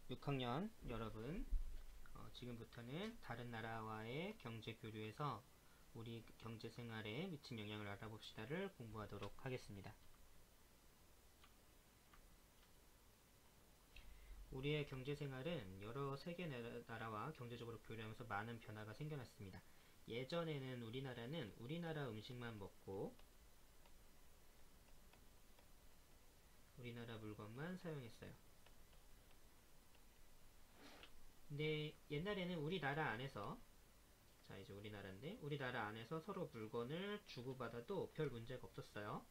6학년 여러분, 지금부터는 다른 나라와의 경제 교류에서 우리 경제 생활에 미친 영향을 알아봅시다를 공부하도록 하겠습니다. 우리의 경제 생활은 여러 세계 나라와 경제적으로 교류하면서 많은 변화가 생겨났습니다. 예전에는 우리나라는 우리나라 음식만 먹고 우리나라 물건만 사용했어요. 근데 옛날에는 우리나라 안에서, 자 이제 우리나라인데 우리나라 안에서 서로 물건을 주고받아도 별 문제가 없었어요.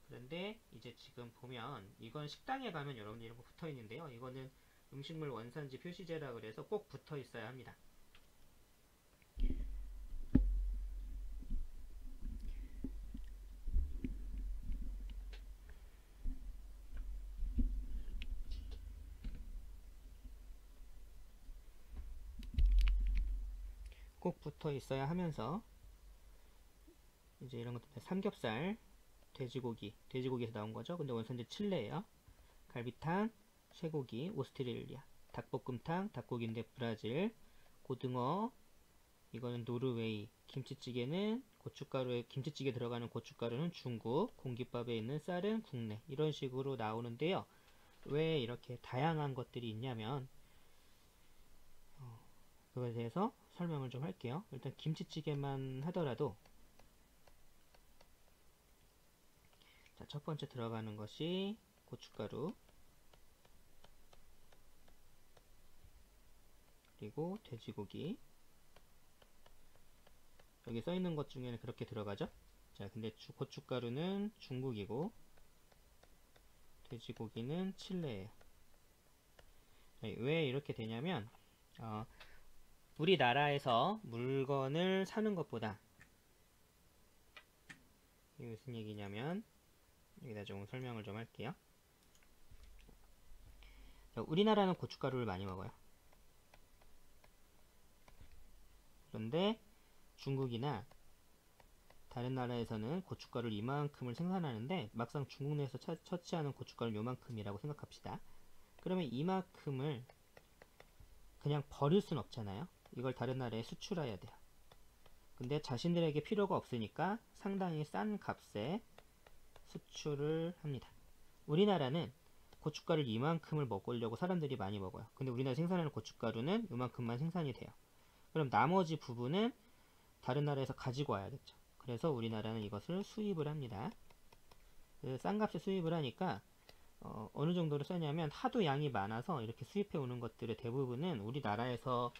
그런데 이제 지금 보면 이건 식당에 가면 여러분들 이런 거 붙어 있는데요. 이거는 음식물 원산지 표시제라 그래서 꼭 붙어 있어야 합니다. 꼭 붙어 있어야 하면서 이제 이런 것들 삼겹살, 돼지고기에서 나온 거죠. 근데 원산지 칠레예요. 갈비탕, 쇠고기, 오스트레일리아, 닭볶음탕, 닭고기인데 브라질, 고등어, 이거는 노르웨이, 김치찌개는 김치찌개 들어가는 고춧가루는 중국, 공깃밥에 있는 쌀은 국내, 이런 식으로 나오는데요. 왜 이렇게 다양한 것들이 있냐면 그거에 대해서 설명을 좀 할게요. 일단 김치찌개만 하더라도 자, 첫 번째 들어가는 것이 고춧가루, 그리고 돼지고기. 여기 써 있는 것 중에는 그렇게 들어가죠. 자, 근데 고춧가루는 중국이고 돼지고기는 칠레예요. 왜 이렇게 되냐면 우리나라에서 물건을 사는 것보다, 이게 무슨 얘기냐면 여기다 좀 설명을 좀 할게요. 자, 우리나라는 고춧가루를 많이 먹어요. 그런데 중국이나 다른 나라에서는 고춧가루를 이만큼을 생산하는데 막상 중국 내에서 처치하는 고춧가루는 요만큼이라고 생각합시다. 그러면 이만큼을 그냥 버릴 순 없잖아요. 이걸 다른 나라에 수출해야 돼요. 근데 자신들에게 필요가 없으니까 상당히 싼 값에 수출을 합니다. 우리나라는 고춧가루를 이만큼을 먹으려고 사람들이 많이 먹어요. 근데 우리나라 생산하는 고춧가루는 이만큼만 생산이 돼요. 그럼 나머지 부분은 다른 나라에서 가지고 와야겠죠. 그래서 우리나라는 이것을 수입을 합니다. 싼 값에 수입을 하니까 어느 정도로 쓰냐면 하도 양이 많아서 이렇게 수입해 오는 것들의 대부분은 우리나라에서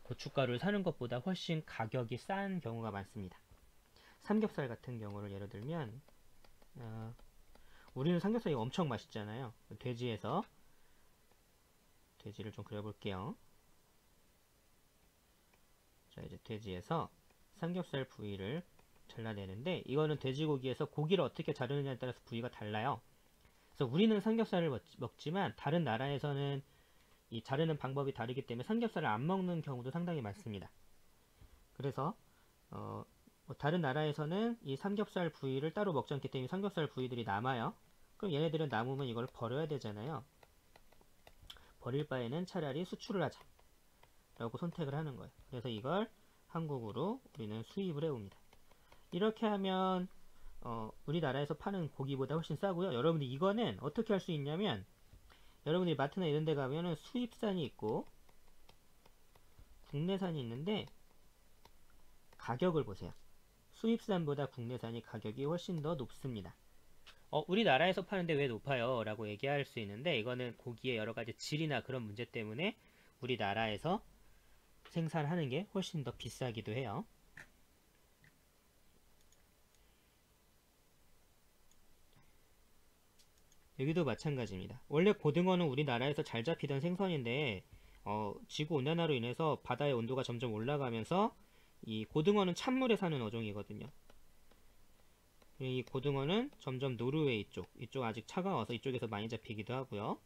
고춧가루를 사는 것보다 훨씬 가격이 싼 경우가 많습니다. 삼겹살 같은 경우를 예를 들면 우리는 삼겹살이 엄청 맛있잖아요. 돼지를 좀 그려볼게요. 자, 이제 돼지에서 삼겹살 부위를 잘라내는데 이거는 돼지고기에서 고기를 어떻게 자르느냐에 따라서 부위가 달라요. 그래서 우리는 삼겹살을 먹지만 다른 나라에서는 이 자르는 방법이 다르기 때문에 삼겹살을 안 먹는 경우도 상당히 많습니다. 그래서 다른 나라에서는 이 삼겹살 부위를 따로 먹지 않기 때문에 삼겹살 부위들이 남아요. 그럼 얘네들은 남으면 이걸 버려야 되잖아요. 버릴 바에는 차라리 수출을 하자 라고 선택을 하는 거예요. 그래서 이걸 한국으로 우리는 수입을 해옵니다. 이렇게 하면 우리나라에서 파는 고기보다 훨씬 싸고요. 여러분들 이거는 어떻게 할 수 있냐면 여러분들이 마트나 이런 데 가면은 수입산이 있고 국내산이 있는데 가격을 보세요. 수입산보다 국내산이 가격이 훨씬 더 높습니다. 우리나라에서 파는데 왜 높아요? 라고 얘기할 수 있는데 이거는 고기의 여러가지 질이나 그런 문제 때문에 우리나라에서 생산하는 게 훨씬 더 비싸기도 해요. 여기도 마찬가지입니다. 원래 고등어는 우리나라에서 잘 잡히던 생선인데 지구온난화로 인해서 바다의 온도가 점점 올라가면서 이 고등어는 찬물에 사는 어종이거든요. 이 고등어는 점점 노르웨이 이쪽 아직 차가워서 이쪽에서 많이 잡히기도 하고요.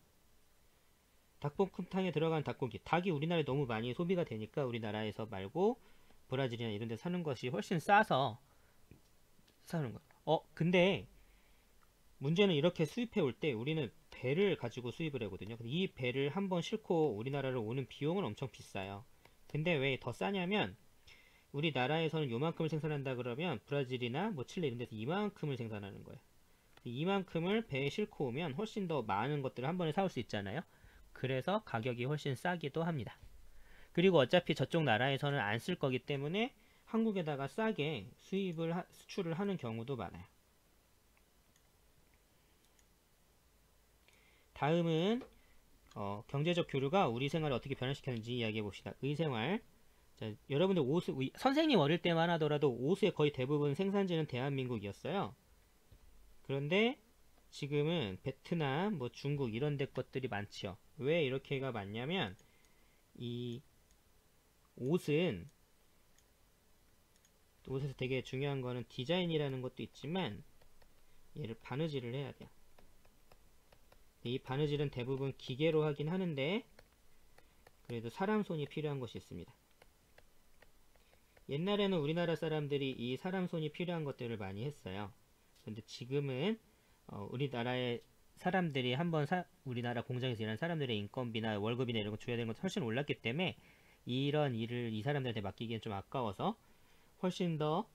닭볶음탕에 들어간 닭이 우리나라에 너무 많이 소비가 되니까 우리나라에서 말고 브라질이나 이런 데 사는 것이 훨씬 싸서 사는 거예요. 근데 문제는 이렇게 수입해 올 때 우리는 배를 가지고 수입을 하거든요. 근데 이 배를 한번 싣고 우리나라로 오는 비용은 엄청 비싸요. 근데 왜 더 싸냐면 우리나라에서는 요만큼을 생산한다 그러면 브라질이나 뭐 칠레 이런 데서 이만큼을 생산하는 거예요. 이만큼을 배에 싣고 오면 훨씬 더 많은 것들을 한 번에 사올 수 있잖아요. 그래서 가격이 훨씬 싸기도 합니다. 그리고 어차피 저쪽 나라에서는 안 쓸 거기 때문에 한국에다가 싸게 수출을 하는 경우도 많아요. 다음은 경제적 교류가 우리 생활을 어떻게 변화시켰는지 이야기해 봅시다. 의생활. 자, 여러분들 선생님 어릴 때만 하더라도 옷의 거의 대부분 생산지는 대한민국이었어요. 그런데 지금은 베트남, 뭐 중국 이런 데 것들이 많지요. 왜 이렇게가 많냐면 이 옷에서 되게 중요한 거는 디자인이라는 것도 있지만 얘를 바느질을 해야 돼요. 이 바느질은 대부분 기계로 하긴 하는데 그래도 사람 손이 필요한 것이 있습니다. 옛날에는 우리나라 사람들이 이 사람 손이 필요한 것들을 많이 했어요. 근데 지금은 우리나라의 사람들이 한번 우리나라 공장에서 일하는 사람들의 인건비나 월급이나 이런 거 줘야 되는 건 훨씬 올랐기 때문에 이런 일을 이 사람들한테 맡기기엔 좀 아까워서 훨씬 더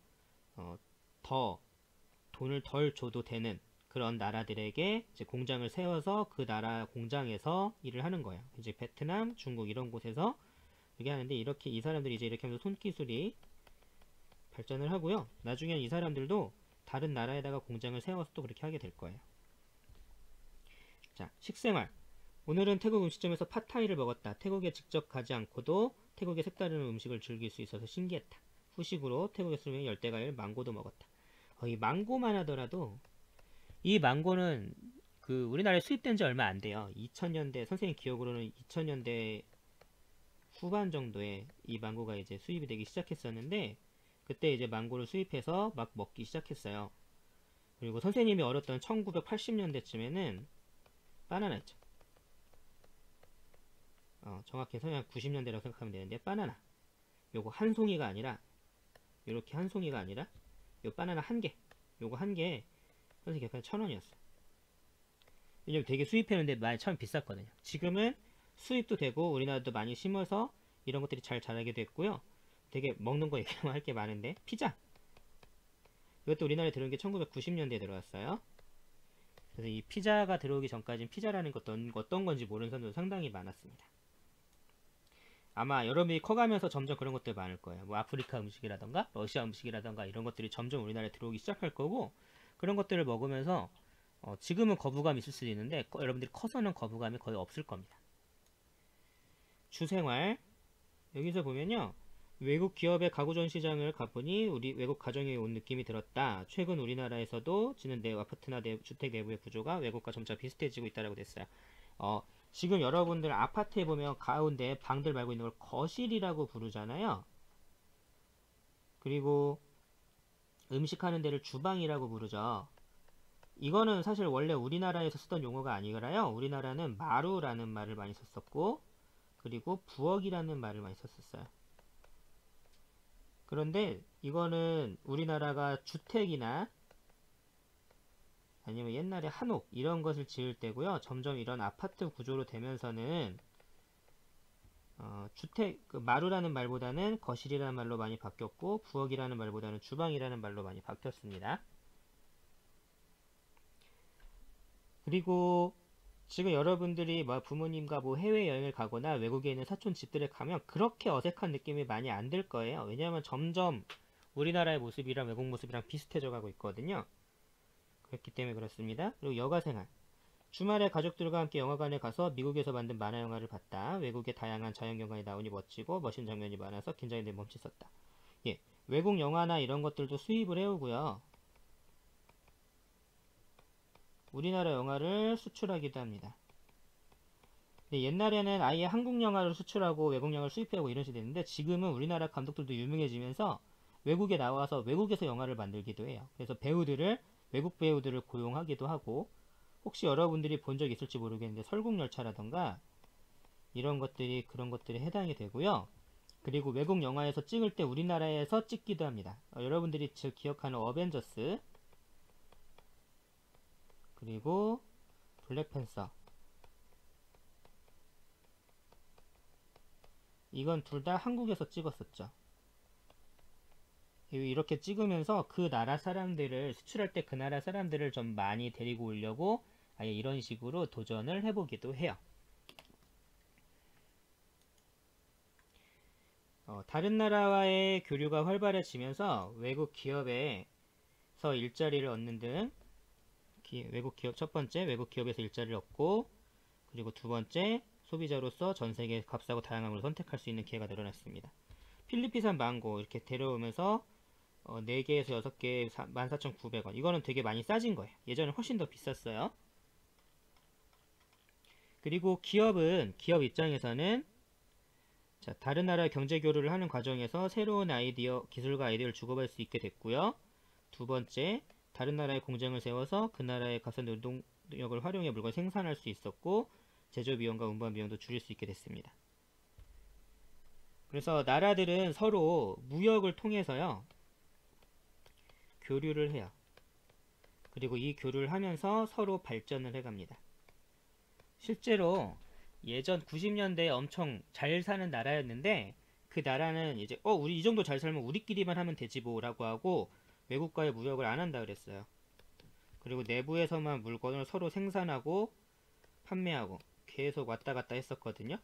돈을 덜 줘도 되는 그런 나라들에게 이제 공장을 세워서 그 나라 공장에서 일을 하는 거예요. 이제 베트남, 중국 이런 곳에서 이렇게 하는데 이렇게 이 사람들이 이제 이렇게 하면서 손기술이 발전을 하고요. 나중엔 이 사람들도 다른 나라에다가 공장을 세워서 또 그렇게 하게 될 거예요. 자, 식생활. 오늘은 태국 음식점에서 팟타이를 먹었다. 태국에 직접 가지 않고도 태국의 색다른 음식을 즐길 수 있어서 신기했다. 후식으로 태국에서 유명한 열대과일 망고도 먹었다. 이 망고만 하더라도 이 망고는 그 우리나라에 수입된 지 얼마 안 돼요. 2000년대 선생님 기억으로는 2000년대 후반 정도에 이 망고가 이제 수입이 되기 시작했었는데 그때 이제 망고를 수입해서 막 먹기 시작했어요. 그리고 선생님이 어렸던 1980년대쯤에는 바나나 있죠. 정확히 한 90년대라고 생각하면 되는데 바나나 요거 한 송이가 아니라 요렇게 한 송이가 아니라 요 바나나 한 개 요거 한 개 선생님 기억하면 1,000원이었어요. 왜냐면 되게 수입했는데 많이 참 비쌌거든요. 지금은 수입도 되고 우리나라도 많이 심어서 이런 것들이 잘 자라게 됐고요. 되게 먹는 거 얘기하면 할 게 많은데 피자 이것도 우리나라에 들어온 게 1990년대에 들어왔어요. 그래서 이 피자가 들어오기 전까지는 피자라는 것도 어떤 건지 모르는 사람도 상당히 많았습니다. 아마 여러분이 커가면서 점점 그런 것들 많을 거예요. 뭐 아프리카 음식이라던가 러시아 음식이라던가 이런 것들이 점점 우리나라에 들어오기 시작할 거고 그런 것들을 먹으면서 지금은 거부감이 있을 수도 있는데 여러분들이 커서는 거부감이 거의 없을 겁니다. 주생활 여기서 보면요. 외국 기업의 가구전 시장을 가보니 우리 외국 가정에 온 느낌이 들었다. 최근 우리나라에서도 지는 아파트나 주택 내부의 구조가 외국과 점차 비슷해지고 있다고 됐어요. 지금 여러분들 아파트에 보면 가운데 방들 말고 있는 걸 거실이라고 부르잖아요. 그리고 음식하는 데를 주방이라고 부르죠. 이거는 사실 원래 우리나라에서 쓰던 용어가 아니라요. 우리나라는 마루라는 말을 많이 썼었고 그리고 부엌이라는 말을 많이 썼었어요. 그런데 이거는 우리나라가 주택이나 아니면 옛날에 한옥 이런 것을 지을 때고요. 점점 이런 아파트 구조로 되면서는 주택 마루라는 말보다는 거실이라는 말로 많이 바뀌었고 부엌이라는 말보다는 주방이라는 말로 많이 바뀌었습니다. 그리고 지금 여러분들이 부모님과 해외여행을 가거나 외국에 있는 사촌 집들에 가면 그렇게 어색한 느낌이 많이 안 들 거예요. 왜냐하면 점점 우리나라의 모습이랑 외국 모습이랑 비슷해져 가고 있거든요. 그렇기 때문에 그렇습니다. 그리고 여가생활. 주말에 가족들과 함께 영화관에 가서 미국에서 만든 만화영화를 봤다. 외국의 다양한 자연경관이 나오니 멋지고 멋진 장면이 많아서 긴장이 늘 멈칫었다. 예, 외국 영화나 이런 것들도 수입을 해오고요. 우리나라 영화를 수출하기도 합니다. 근데 옛날에는 아예 한국 영화를 수출하고 외국 영화를 수입하고 이런 식이 됐는데 지금은 우리나라 감독들도 유명해지면서 외국에 나와서 외국에서 영화를 만들기도 해요. 그래서 외국 배우들을 고용하기도 하고 혹시 여러분들이 본 적 있을지 모르겠는데 설국열차라던가 이런 것들이 그런 것들에 해당이 되고요. 그리고 외국 영화에서 찍을 때 우리나라에서 찍기도 합니다. 여러분들이 기억하는 어벤져스 그리고 블랙팬서. 이건 둘 다 한국에서 찍었었죠. 이렇게 찍으면서 그 나라 사람들을 수출할 때 그 나라 사람들을 좀 많이 데리고 오려고 아예 이런 식으로 도전을 해보기도 해요. 다른 나라와의 교류가 활발해지면서 외국 기업에서 일자리를 얻는 등 외국 기업, 첫 번째 외국 기업에서 일자리를 얻고, 그리고 두 번째 소비자로서 전 세계 값싸고 다양한 걸 선택할 수 있는 기회가 늘어났습니다. 필리핀산 망고 이렇게 데려오면서 4개에서 6개 14,900원. 이거는 되게 많이 싸진 거예요. 예전에 훨씬 더 비쌌어요. 그리고 기업 입장에서는 자, 다른 나라의 경제 교류를 하는 과정에서 새로운 아이디어, 기술과 아이디어를 주고받을 수 있게 됐고요. 두 번째, 다른 나라의 공장을 세워서 그 나라의 값싼 노동력을 활용해 물건을 생산할 수 있었고, 제조 비용과 운반 비용도 줄일 수 있게 됐습니다. 그래서 나라들은 서로 무역을 통해서요, 교류를 해요. 그리고 이 교류를 하면서 서로 발전을 해갑니다. 실제로 예전 90년대에 엄청 잘 사는 나라였는데, 그 나라는 이제 우리 이 정도 잘 살면 우리끼리만 하면 되지 뭐라고 하고 외국과의 무역을 안 한다 그랬어요. 그리고 내부에서만 물건을 서로 생산하고 판매하고 계속 왔다 갔다 했었거든요.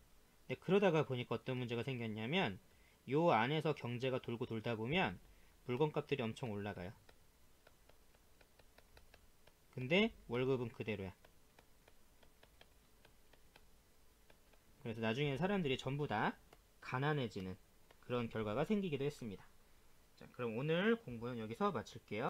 근데 그러다가 보니까 어떤 문제가 생겼냐면, 요 안에서 경제가 돌고 돌다 보면 물건값들이 엄청 올라가요. 근데 월급은 그대로야. 그래서 나중에 사람들이 전부 다 가난해지는 그런 결과가 생기기도 했습니다. 자, 그럼 오늘 공부는 여기서 마칠게요.